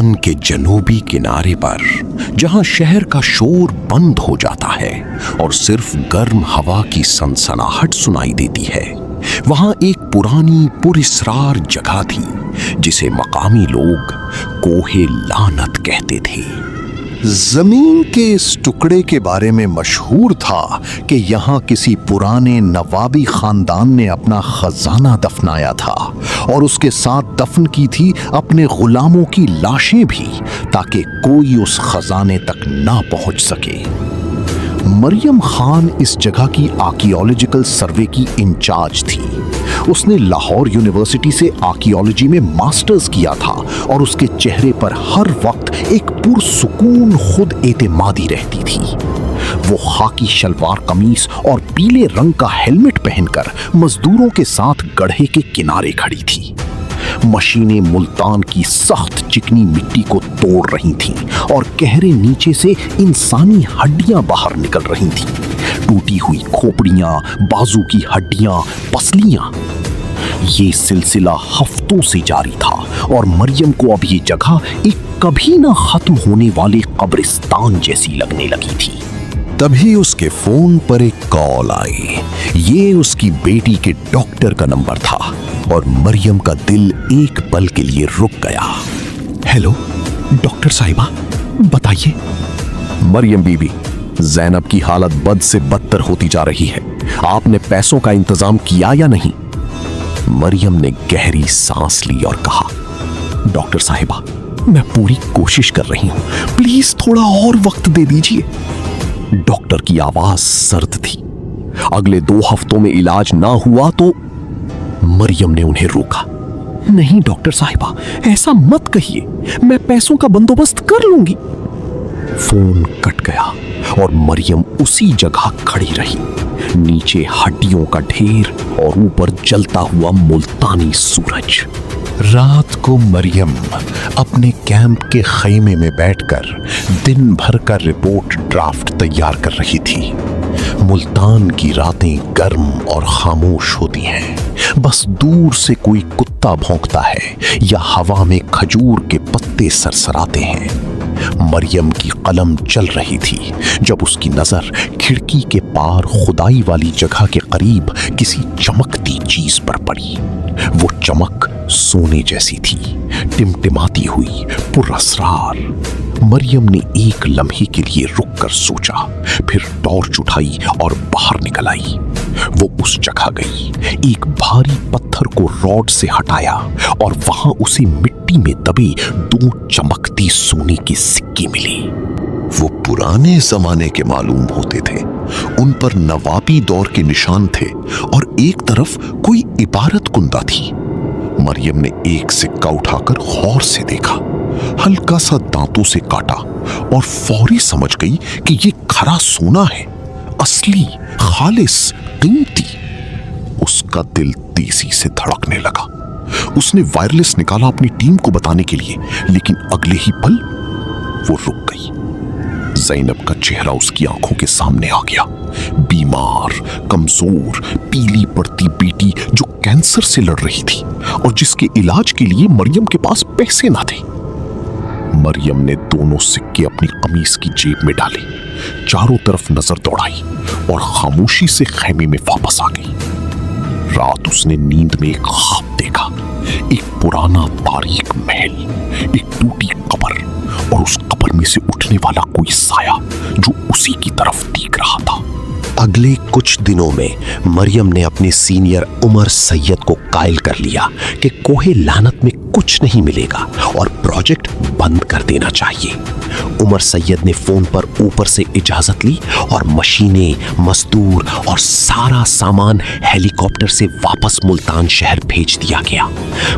मुल्तान के जनूबी किनारे पर, जहां शहर का शोर बंद हो जाता है और सिर्फ गर्म हवा की सनसनाहट सुनाई देती है, वहां एक पुरानी पुरस्रार जगह थी जिसे मकामी लोग कोहे लानत कहते थे। जमीन के इस टुकड़े के बारे में मशहूर था कि यहाँ किसी पुराने नवाबी खानदान ने अपना खजाना दफनाया था और उसके साथ दफन की थी अपने गुलामों की लाशें भी, ताकि कोई उस खजाने तक ना पहुंच सके। मरियम खान इस जगह की आर्कियोलॉजिकल सर्वे की इंचार्ज थी। उसने लाहौर यूनिवर्सिटी से आर्कियोलॉजी में मास्टर्स किया था और उसके चेहरे पर हर वक्त एक पुरसुकून खुद एतमादी रहती थी। वो खाकी शलवार कमीज और पीले रंग का हेलमेट पहनकर मजदूरों के साथ गड्ढे के किनारे खड़ी थी। मशीनें मुल्तान की सख्त चिकनी मिट्टी को तोड़ रही थीं और गहरे नीचे से इंसानी हड्डियां बाहर निकल रही थीं। टूटी हुई खोपड़ियां, बाजू की हड्डियां, पसलियां। ये सिलसिला हफ्तों से जारी था और मरियम को अब ये जगह एक कभी ना खत्म होने वाले कब्रिस्तान जैसी लगने लगी थी। तभी उसके फोन पर एक कॉल आई। ये उसकी बेटी के डॉक्टर का नंबर था और मरियम का दिल एक पल के लिए रुक गया। हेलो डॉक्टर साहिबा, बताइए। मरियम बीबी, ज़ैनब की हालत बद से बदतर होती जा रही है। आपने पैसों का इंतजाम किया या नहीं? मरियम ने गहरी सांस ली और कहा, डॉक्टर साहिबा, मैं पूरी कोशिश कर रही हूं, प्लीज थोड़ा और वक्त दे दीजिए। डॉक्टर की आवाज सर्द थी। अगले 2 हफ्तों में इलाज ना हुआ तो? मरियम ने उन्हें रोका। नहीं डॉक्टर साहिबा, ऐसा मत कहिए, मैं पैसों का बंदोबस्त कर लूंगी। फोन कट गया और मरियम उसी जगह खड़ी रही। नीचे हड्डियों का ढेर और ऊपर जलता हुआ मुल्तानी सूरज। रात को मरियम अपने कैंप के खैमे में बैठकर दिन भर का रिपोर्ट ड्राफ्ट तैयार कर रही थी। मुल्तान की रातें गर्म और खामोश होती हैं। बस दूर से कोई कुत्ता भौंकता है या हवा में खजूर के पत्ते सरसराते हैं। मरियम की कलम चल रही थी जब उसकी नजर खिड़की के पार खुदाई वाली जगह के करीब किसी चमकती चीज पर पड़ी। वो चमक सोने जैसी थी, टिमटिमाती हुई, पुरअसरार। मरियम ने एक लम्हे के लिए रुककर सोचा, फिर टॉर्च उठाई और बाहर निकल आई। वो उस जगह गई, एक भारी पत्थर को रॉड से हटाया और वहां उसे मिट्टी में दबे 2 चमकती सोने के सिक्के मिले। वो पुराने जमाने के मालूम होते थे। उन पर नवाबी दौर के निशान थे और एक तरफ कोई इबारत कुंदा थी। मरियम ने एक सिक्का उठाकर गौर से देखा, हल्का सा दांतों से काटा और फौरी समझ गई कि ये खरा सोना है, असली, खालिस, कीमती। उसका दिल तेजी से धड़कने लगा। उसने वायरलेस निकाला अपनी टीम को बताने के लिए, लेकिन अगले ही पल वो रुक गई। ज़ैनब का चेहरा उसकी आंखों के सामने आ गया। बीमार, कमजोर, पीली पड़ती बेटी जो कैंसर से लड़ रही थी और जिसके इलाज के लिए मरियम के पास पैसे ना थे। मरियम ने दोनों सिक्के अपनी कमीज की जेब में डाले, चारों तरफ नजर दौड़ाई और खामोशी से खैमे में वापस आ गई। रात उसने नींद में एक ख्वाब देखा, एक पुराना तारीख महल, एक टूटी कब्र और उस कब्र में से उठने वाला कोई साया जो उसी की तरफ देख रहा था। अगले कुछ दिनों में मरियम ने अपने सीनियर उमर सैयद को कायल कर लिया कि कोहे लानत में कुछ नहीं मिलेगा और प्रोजेक्ट बंद कर देना चाहिए। उमर सैयद ने फोन पर ऊपर से इजाजत ली और मशीनें, मजदूर और सारा सामान हेलीकॉप्टर से वापस मुल्तान शहर भेज दिया गया।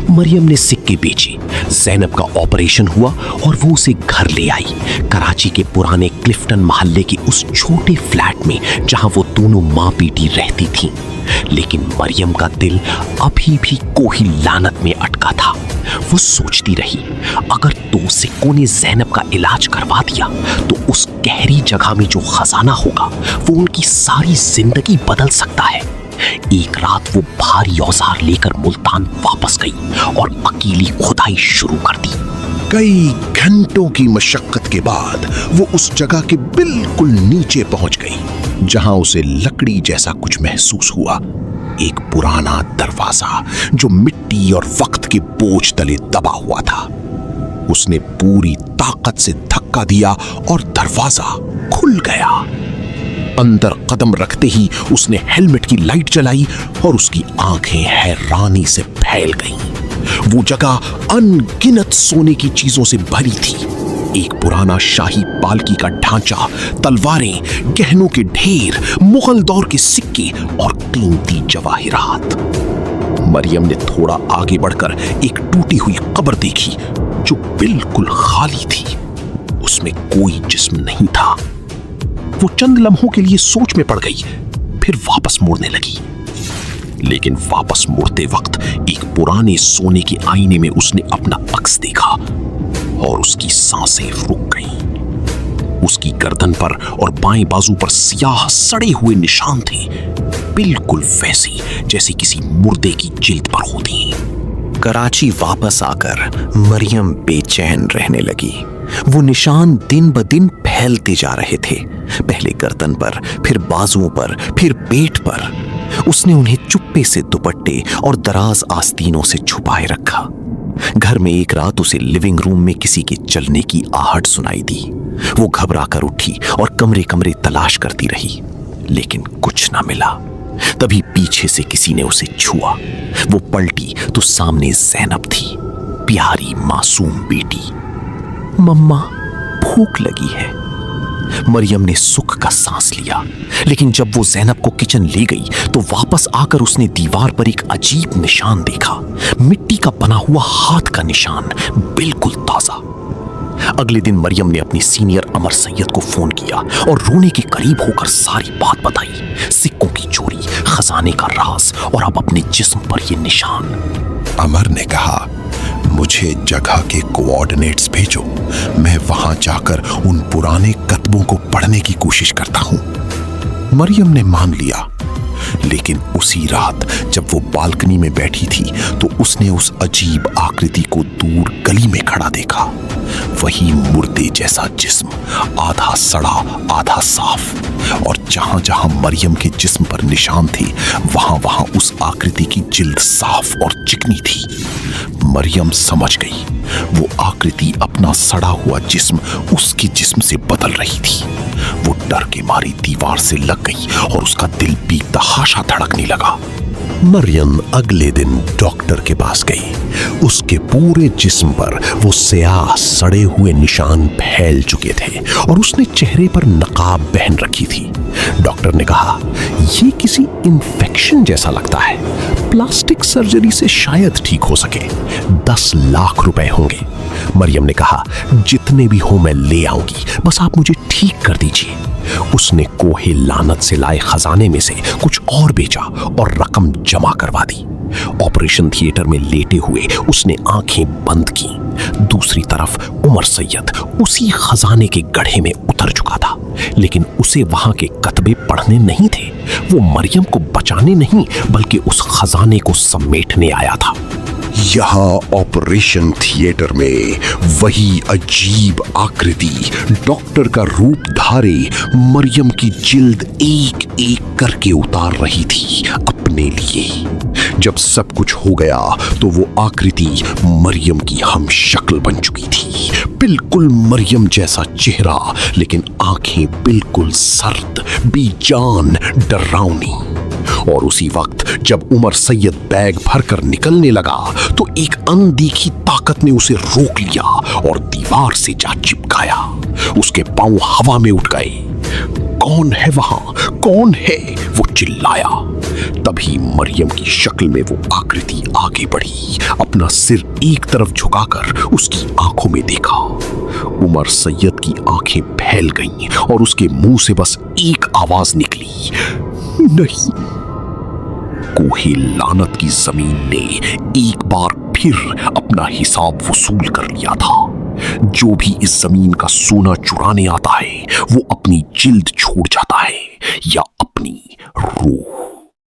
मरियम ने सिक्के बेचे, ज़ैनब का ऑपरेशन हुआ और वो उसे घर ले आई, कराची के पुराने क्लिफ्टन मोहल्ले के उस छोटे फ्लैट में जहां वो दोनों माँ बेटी रहती थीं। लेकिन मरियम का दिल अभी भी कोही लानत में अटका था। वो सोचती रही, अगर 2 सिक्कों ने ज़ैनब का इलाज करवा दिया तो उस गहरी जगह में जो खजाना होगा वो उनकी सारी जिंदगी बदल सकता है। एक रात वो भारी औजार लेकर मुल्तान वापस गई और अकेली खुदाई शुरू कर दी। कई घंटों की मशक्कत के बाद वो उस जगह के बिल्कुल नीचे पहुंच गई जहां उसे लकड़ी जैसा कुछ महसूस हुआ। एक पुराना दरवाजा जो मिट्टी और वक्त के बोझ तले दबा हुआ था। उसने पूरी ताकत से धक्का दिया और दरवाजा खुल गया। अंदर कदम रखते ही उसने हेलमेट की लाइट जलाई और उसकी आंखें हैरानी से फैल गईं। वो जगह अनगिनत सोने की चीजों से भरी थी। एक पुराना शाही पालकी का ढांचा, तलवारें, गहनों के ढेर, मुगल दौर के सिक्के और कीमती जवाहिरात। मरियम ने थोड़ा आगे बढ़कर एक टूटी हुई कब्र देखी जो बिल्कुल खाली थी। उसमें कोई जिस्म नहीं था। वो चंद लम्हों के लिए सोच में पड़ गई, फिर वापस मुड़ने लगी। लेकिन वापस मुड़ते वक्त एक पुराने सोने के आईने में उसने अपना अक्स देखा और उसकी सांसें रुक गईं। उसकी गर्दन पर और बाएं बाजू पर सियाह सड़े हुए निशान थे, बिल्कुल वैसे जैसे किसी मुर्दे की जिल्द पर होती हैं। कराची वापस आकर मरियम बेचैन रहने लगी। वो निशान दिन ब दिन फैलते जा रहे थे, पहले गर्दन पर, फिर बाजुओं पर, फिर पेट पर। उसने उन्हें चुप्पे से दुपट्टे और दराज आस्तीनों से छुपाए रखा। घर में एक रात उसे लिविंग रूम में किसी के चलने की आहट सुनाई दी। वो घबरा कर उठी और कमरे कमरे तलाश करती रही, लेकिन कुछ ना मिला। तभी पीछे से किसी ने उसे छुआ। वो पलटी तो सामने ज़ैनब थी, प्यारी मासूम बेटी। मम्मा, भूख लगी है। मरियम ने सुख का सांस लिया, लेकिन जब वो ज़ैनब को किचन ले गई तो वापस आकर उसने दीवार पर एक अजीब निशान देखा, मिट्टी का बना हुआ हाथ का निशान, बिल्कुल ताजा। अगले दिन मरियम ने अपनी सीनियर अमर सैयद को फोन किया और रोने के करीब होकर सारी बात बताई। सिक्कों की चोरी, खजाने का राज और अब अपने जिस्म पर ये निशान। अमर ने कहा, मुझे जगह के कोऑर्डिनेट्स भेजो, मैं वहां जाकर उन पुराने कतबों को पढ़ने की कोशिश करता हूं। मरियम ने मान लिया, लेकिन उसी रात जब वो बालकनी में बैठी थी तो उसने उस अजीब आकृति को दूर गली में खड़ा देखा। वही मुर्दे जैसा जिस्म, आधा सड़ा आधा साफ, और जहां जहां मरियम के जिस्म पर निशान थे वहां वहां उस आकृति की जिल्द साफ और चिकनी थी। मरियम समझ गई, वो आकृति अपना सड़ा हुआ जिस्म उसके जिस्म से बदल रही थी। वो डर के मारी दीवार से लग गई और उसका दिल भी तहाशा धड़कने लगा। मरियम अगले दिन डॉक्टर के पास गई। उसके पूरे जिस्म पर वो स्याह सड़े हुए निशान फैल चुके थे और उसने चेहरे पर नकाब पहन रखी थी। डॉक्टर ने कहा, ये किसी इन्फेक्शन जैसा लगता है, प्लास्टिक सर्जरी से शायद ठीक हो सके, 10 लाख रुपए होंगे। मरियम ने कहा, जितने भी हो मैं ले आऊंगी, बस आप मुझे ठीक कर दीजिए। उसने कोहे लानत से लाए खजाने में से कुछ और बेचा और रकम जमा करवा दी। ऑपरेशन थिएटर में लेटे हुए उसने आंखें बंद की। दूसरी तरफ उमर सैयद उसी खजाने के गड्ढे में उतर चुका था, लेकिन उसे वहां के कतबे पढ़ने नहीं थे। वो मरियम को बचाने नहीं बल्कि उस खजाने को समेटने आया था। यहाँ ऑपरेशन थिएटर में वही अजीब आकृति डॉक्टर का रूप धारे मरियम की जिल्द एक एक करके उतार रही थी अपने लिए। जब सब कुछ हो गया तो वो आकृति मरियम की हम शक्ल बन चुकी थी, बिल्कुल मरियम जैसा चेहरा, लेकिन आंखें बिल्कुल सर्द, बेजान, डरावनी। और उसी वक्त जब उमर सैयद बैग भरकर निकलने लगा तो एक अनदेखी ताकत ने उसे रोक लिया और दीवार से जा चिपकाया। उसके पांव हवा में उठ गए। कौन है वहां, कौन है? वो चिल्लाया। तभी मरियम की शक्ल में वो आकृति आगे बढ़ी, अपना सिर एक तरफ झुकाकर उसकी आंखों में देखा। उमर सैयद की आंखें फैल गईं और उसके मुंह से बस एक आवाज निकली, नहीं। कोहे लानत की जमीन ने एक बार फिर अपना हिसाब वसूल कर लिया था। जो भी इस जमीन का सोना चुराने आता है वो अपनी जिल्द छोड़ जाता है या अपनी रूह।